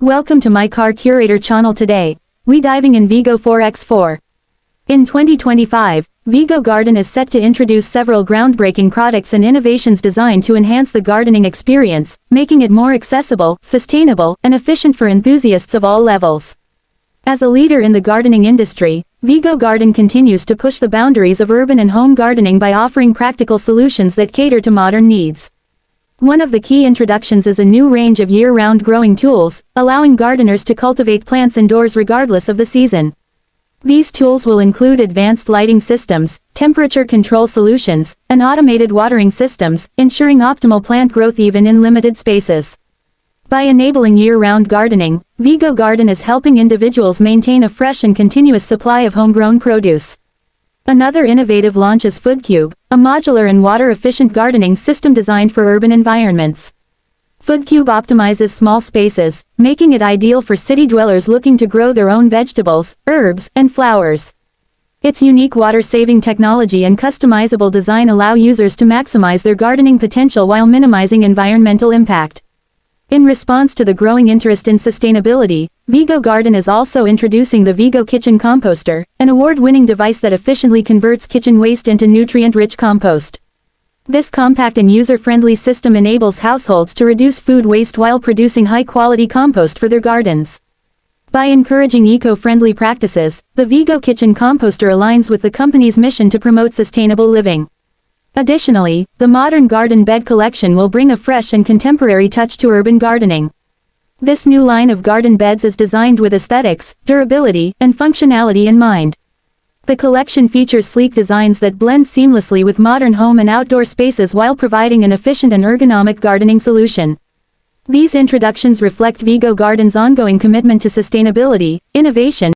Welcome to my Car Curator channel. Today, we diving in Vego 4x4. In 2025, Vego Garden is set to introduce several groundbreaking products and innovations designed to enhance the gardening experience, making it more accessible, sustainable, and efficient for enthusiasts of all levels. As a leader in the gardening industry, Vego Garden continues to push the boundaries of urban and home gardening by offering practical solutions that cater to modern needs. One of the key introductions is a new range of year-round growing tools, allowing gardeners to cultivate plants indoors regardless of the season. These tools will include advanced lighting systems, temperature control solutions, and automated watering systems, ensuring optimal plant growth even in limited spaces. By enabling year-round gardening, Vego Garden is helping individuals maintain a fresh and continuous supply of homegrown produce. Another innovative launch is Foodcube, a modular and water-efficient gardening system designed for urban environments. Foodcube optimizes small spaces, making it ideal for city dwellers looking to grow their own vegetables, herbs, and flowers. Its unique water-saving technology and customizable design allow users to maximize their gardening potential while minimizing environmental impact. In response to the growing interest in sustainability, Vego Garden is also introducing the Vego Kitchen Composter, an award-winning device that efficiently converts kitchen waste into nutrient-rich compost. This compact and user-friendly system enables households to reduce food waste while producing high-quality compost for their gardens. By encouraging eco-friendly practices, the Vego Kitchen Composter aligns with the company's mission to promote sustainable living. Additionally, the modern garden bed collection will bring a fresh and contemporary touch to urban gardening. This new line of garden beds is designed with aesthetics, durability, and functionality in mind. The collection features sleek designs that blend seamlessly with modern home and outdoor spaces while providing an efficient and ergonomic gardening solution. These introductions reflect Vego Garden's ongoing commitment to sustainability, innovation,